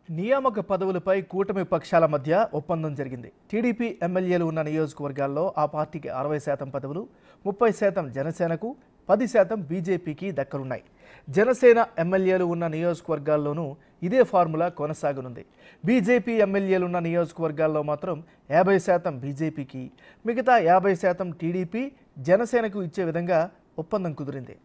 నియామక పదవులపై కూటమి పక్షాల మధ్య ఒప్పందం జరిగింది. టీడీపీ ఎమ్మెల్యేలు ఉన్న నియోజకవర్గాల్లో ఆ పార్టీకి 60% పదవులు, 30% జనసేనకు, 10% బీజేపీకి దక్కనున్నాయి. జనసేన ఎమ్మెల్యేలు ఉన్న నియోజకవర్గాల్లోనూ ఇదే ఫార్ములా కొనసాగనుంది. బీజేపీ ఎమ్మెల్యేలు ఉన్న నియోజకవర్గాల్లో మాత్రం 50% బీజేపీకి, మిగతా 50% టీడీపీ, జనసేనకు ఇచ్చే విధంగా ఒప్పందం కుదిరింది.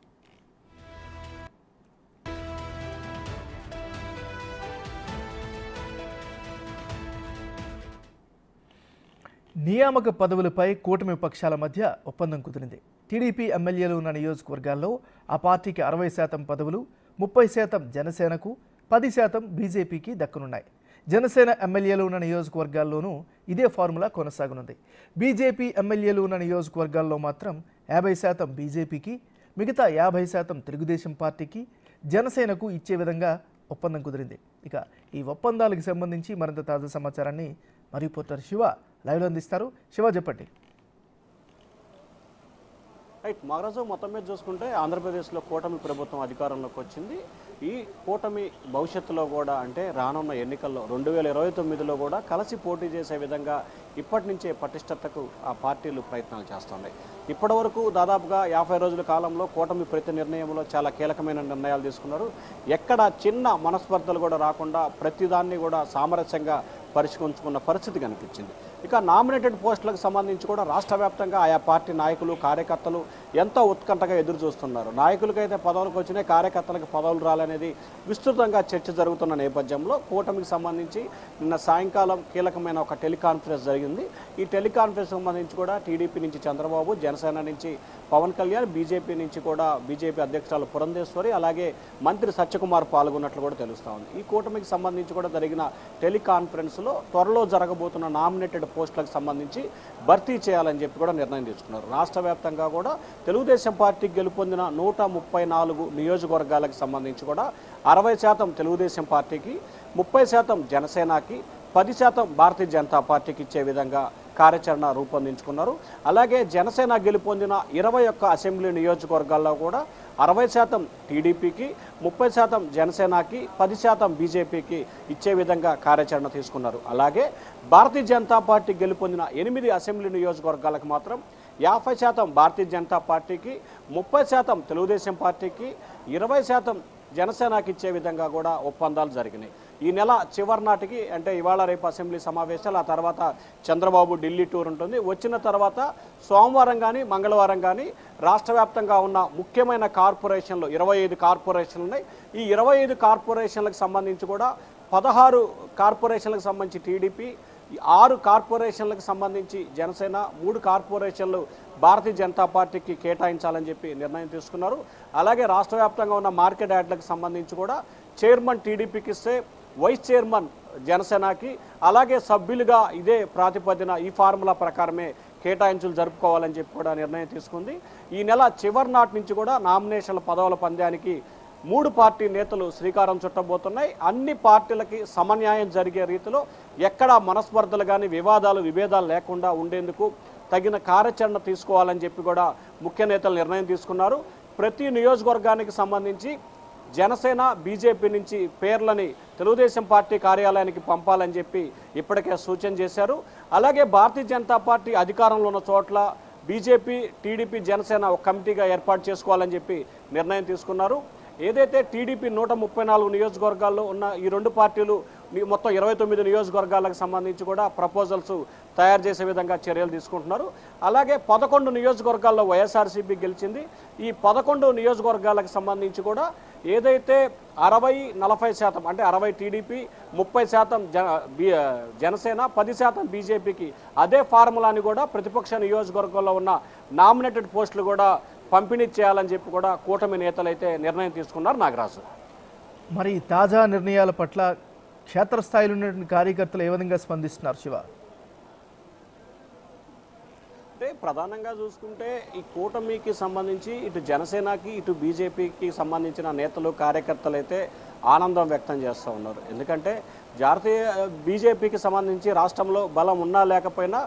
నియామక పదవులపై కూటమి పక్షాల మధ్య ఒప్పందం కుదిరింది. టీడీపీ ఎమ్మెల్యేలు ఉన్న నియోజకవర్గాల్లో ఆ పార్టీకి 60% పదవులు, 30% జనసేనకు, 10% బీజేపీకి దక్కనున్నాయి. జనసేన ఎమ్మెల్యేలు ఉన్న నియోజకవర్గాల్లోనూ ఇదే ఫార్ములా కొనసాగనుంది. బీజేపీ ఎమ్మెల్యేలు ఉన్న నియోజకవర్గాల్లో మాత్రం 50% బీజేపీకి, మిగతా 50% తెలుగుదేశం పార్టీకి, జనసేనకు ఇచ్చే విధంగా ఒప్పందం కుదిరింది. ఇక ఈ ఒప్పందాలకు సంబంధించి మరింత తాజా సమాచారాన్ని మా రిపోర్టర్ శివ లైవ్లో అందిస్తారు. శివ, చెప్పండి. రైట్, మహారాజు మొత్తం మీద చూసుకుంటే ఆంధ్రప్రదేశ్లో కూటమి ప్రభుత్వం అధికారంలోకి వచ్చింది. ఈ కూటమి భవిష్యత్తులో కూడా అంటే రానున్న ఎన్నికల్లో 2029లో కూడా కలిసి పోటీ చేసే విధంగా ఇప్పటి నుంచే పటిష్టతకు ఆ పార్టీలు ప్రయత్నాలు చేస్తున్నాయి. ఇప్పటి వరకు దాదాపుగా 50 రోజుల కాలంలో కూటమి ప్రతి నిర్ణయంలో చాలా కీలకమైన నిర్ణయాలు తీసుకున్నారు. ఎక్కడ చిన్న మనస్పర్ధలు కూడా రాకుండా ప్రతిదాన్ని కూడా సామరస్యంగా పరిష్కరించుకున్న పరిస్థితి కనిపించింది. ఇక నామినేటెడ్ పోస్టులకు సంబంధించి కూడా రాష్ట్ర వ్యాప్తంగా ఆయా పార్టీ నాయకులు, కార్యకర్తలు ఎంతో ఉత్కంఠగా ఎదురు చూస్తున్నారు. నాయకులకైతే పదవులకు వచ్చినాయి, కార్యకర్తలకు పదవులు రాలనేది విస్తృతంగా చర్చ జరుగుతున్న నేపథ్యంలో కూటమికి సంబంధించి నిన్న సాయంకాలం కీలకమైన ఒక టెలికాన్ఫరెన్స్ జరిగింది. ఈ టెలికాన్ఫరెన్స్ సంబంధించి కూడా టీడీపీ నుంచి చంద్రబాబు, జనసేన నుంచి పవన్ కళ్యాణ్, బీజేపీ నుంచి కూడా బీజేపీ అధ్యక్షురాలు పురంధేశ్వరి, అలాగే మంత్రి సత్యకుమార్ పాల్గొన్నట్లు కూడా తెలుస్తూ ఉంది. ఈ కూటమికి సంబంధించి కూడా జరిగిన టెలికాన్ఫరెన్స్లో త్వరలో జరగబోతున్న నామినేటెడ్ పోస్టులకు సంబంధించి భర్తీ చేయాలని చెప్పి కూడా నిర్ణయం తీసుకున్నారు. రాష్ట్ర వ్యాప్తంగా కూడా తెలుగుదేశం పార్టీకి గెలుపొందిన 134 నియోజకవర్గాలకు సంబంధించి కూడా 60% తెలుగుదేశం పార్టీకి, 30% జనసేనకి, 10% భారతీయ జనతా పార్టీకి ఇచ్చే విధంగా కార్యాచరణ రూపొందించుకున్నారు. అలాగే జనసేన గెలుపొందిన 21 అసెంబ్లీ నియోజకవర్గాల్లో కూడా 60% టీడీపీకి, 30% జనసేనకి, 10% బీజేపీకి ఇచ్చే విధంగా కార్యాచరణ తీసుకున్నారు. అలాగే భారతీయ జనతా పార్టీ గెలుపొందిన 8 అసెంబ్లీ నియోజకవర్గాలకు మాత్రం 50% భారతీయ జనతా పార్టీకి, 30% తెలుగుదేశం పార్టీకి, 20% జనసేనకి ఇచ్చే విధంగా కూడా ఒప్పందాలు జరిగినాయి. ఈ నెల చివరి నాటికి అంటే ఇవాళ రేపు అసెంబ్లీ సమావేశాలు, ఆ తర్వాత చంద్రబాబు ఢిల్లీ టూర్ ఉంటుంది. వచ్చిన తర్వాత సోమవారం కానీ మంగళవారం కానీ రాష్ట్ర వ్యాప్తంగా ఉన్న ముఖ్యమైన కార్పొరేషన్లు 25 కార్పొరేషన్లు ఉన్నాయి. ఈ 25 కార్పొరేషన్లకు సంబంధించి కూడా 16 కార్పొరేషన్లకు సంబంధించి టీడీపీ, 6 కార్పొరేషన్లకు సంబంధించి జనసేన, 3 కార్పొరేషన్లు భారతీయ జనతా పార్టీకి కేటాయించాలని చెప్పి నిర్ణయం తీసుకున్నారు. అలాగే రాష్ట్ర వ్యాప్తంగా ఉన్న మార్కెట్ యార్డ్లకు సంబంధించి కూడా చైర్మన్ టీడీపీకి ఇస్తే వైస్ చైర్మన్ జనసేనకి, అలాగే సభ్యులుగా ఇదే ప్రాతిపదిన ఈ ఫార్ములా ప్రకారమే కేటాయింపులు జరుపుకోవాలని చెప్పి కూడా నిర్ణయం తీసుకుంది. ఈ నెల చివరి నాటి నుంచి కూడా నామినేషన్ల పదవుల పందానికి 3 పార్టీ నేతలు శ్రీకారం చుట్టబోతున్నాయి. అన్ని పార్టీలకి సమన్యాయం జరిగే రీతిలో ఎక్కడా మనస్పర్ధలు కానీ విభేదాలు లేకుండా ఉండేందుకు తగిన కార్యాచరణ తీసుకోవాలని చెప్పి కూడా ముఖ్య నేతలు నిర్ణయం తీసుకున్నారు. ప్రతి నియోజకవర్గానికి సంబంధించి జనసేన, బీజేపీ నుంచి పేర్లని తెలుగుదేశం పార్టీ కార్యాలయానికి పంపాలని చెప్పి ఇప్పటికే సూచన చేశారు. అలాగే భారతీయ జనతా పార్టీ అధికారంలో ఉన్న చోట్ల బీజేపీ, టీడీపీ, జనసేన ఒక కమిటీగా ఏర్పాటు చేసుకోవాలని చెప్పి నిర్ణయం తీసుకున్నారు. ఏదైతే టీడీపీ 134 నియోజకవర్గాల్లో ఉన్న ఈ 2 పార్టీలు మొత్తం 29 నియోజకవర్గాలకు సంబంధించి కూడా ప్రపోజల్స్ తయారు చేసే విధంగా చర్యలు తీసుకుంటున్నారు. అలాగే 11 నియోజకవర్గాల్లో వైఎస్ఆర్సీపీ గెలిచింది. ఈ 11 నియోజకవర్గాలకు సంబంధించి కూడా ఏదైతే 60-40% అంటే 60 టీడీపీ, 30% జనసేన, 10% బీజేపీకి అదే ఫార్ములాని కూడా ప్రతిపక్ష నియోజకవర్గంలో ఉన్న నామినేటెడ్ పోస్టులు కూడా పంపిణీ చేయాలని చెప్పి కూడా కూటమి నేతలైతే నిర్ణయం తీసుకున్నారు. నాగరాజు, మరి తాజా నిర్ణయాల పట్ల క్షేత్రస్థాయిలో ఉన్న కార్యకర్తలు ఏ విధంగా స్పందిస్తున్నారు శివ? అంటే ప్రధానంగా చూసుకుంటే ఈ కూటమికి సంబంధించి ఇటు జనసేనకి, ఇటు బీజేపీకి సంబంధించిన నేతలు, కార్యకర్తలు అయితే ఆనందం వ్యక్తం చేస్తూ ఉన్నారు. ఎందుకంటే బీజేపీకి సంబంధించి రాష్ట్రంలో బలం ఉన్నా లేకపోయినా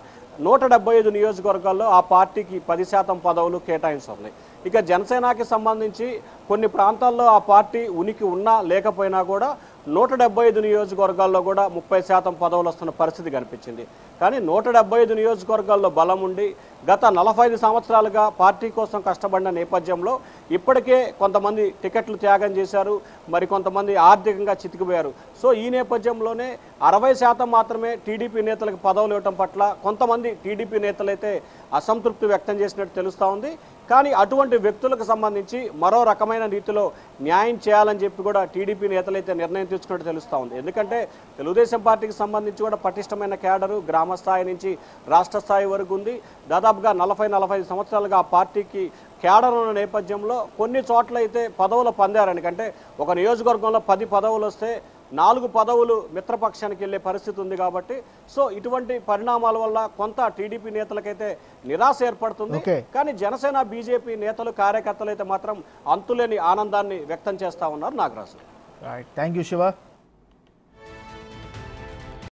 175 నియోజకవర్గాల్లో ఆ పార్టీకి 10% పదవులు కేటాయిస్తున్నాయి. ఇక జనసేనకి సంబంధించి కొన్ని ప్రాంతాల్లో ఆ పార్టీ ఉనికి ఉన్నా లేకపోయినా కూడా 175 నియోజకవర్గాల్లో కూడా 30% పదవులు వస్తున్న పరిస్థితి కనిపించింది. కానీ 175 నియోజకవర్గాల్లో బలం ఉండి గత 45 సంవత్సరాలుగా పార్టీ కోసం కష్టపడిన నేపథ్యంలో ఇప్పటికే కొంతమంది టికెట్లు త్యాగం చేశారు, మరి కొంతమంది ఆర్థికంగా చితికిపోయారు. సో ఈ నేపథ్యంలోనే 60% మాత్రమే టీడీపీ నేతలకు పదవులు ఇవ్వడం పట్ల కొంతమంది టీడీపీ నేతలైతే అసంతృప్తి వ్యక్తం చేసినట్టు తెలుస్తూ ఉంది. కానీ అటువంటి వ్యక్తులకు సంబంధించి మరో రకమైన రీతిలో న్యాయం చేయాలని చెప్పి కూడా టీడీపీ నేతలైతే నిర్ణయం తీసుకున్నట్టు తెలుస్తూ ఉంది. ఎందుకంటే తెలుగుదేశం పార్టీకి సంబంధించి కూడా పటిష్టమైన క్యాడరు గ్రామ స్థాయి నుంచి రాష్ట్ర స్థాయి వరకు ఉంది. దాదాపుగా 40-45 సంవత్సరాలుగా ఆ పార్టీకి క్యాడర్ ఉన్న నేపథ్యంలో కొన్ని చోట్ల అయితే పదవుల పందారని, అంటే ఒక నియోజకవర్గంలో 10 పదవులు వస్తే 4 పదవులు మిత్రపక్షానికి వెళ్ళే పరిస్థితి ఉంది. కాబట్టి సో ఇటువంటి పరిణామాల వల్ల కొంత టీడీపీ నేతలకైతే నిరాశ ఏర్పడుతుంది. కానీ జనసేన బీజేపీ నేతలు కార్యకర్తలు అయితే మాత్రం అంతులేని ఆనందాన్ని వ్యక్తం చేస్తా ఉన్నారు. నాగరాజు. Thank you Shiva.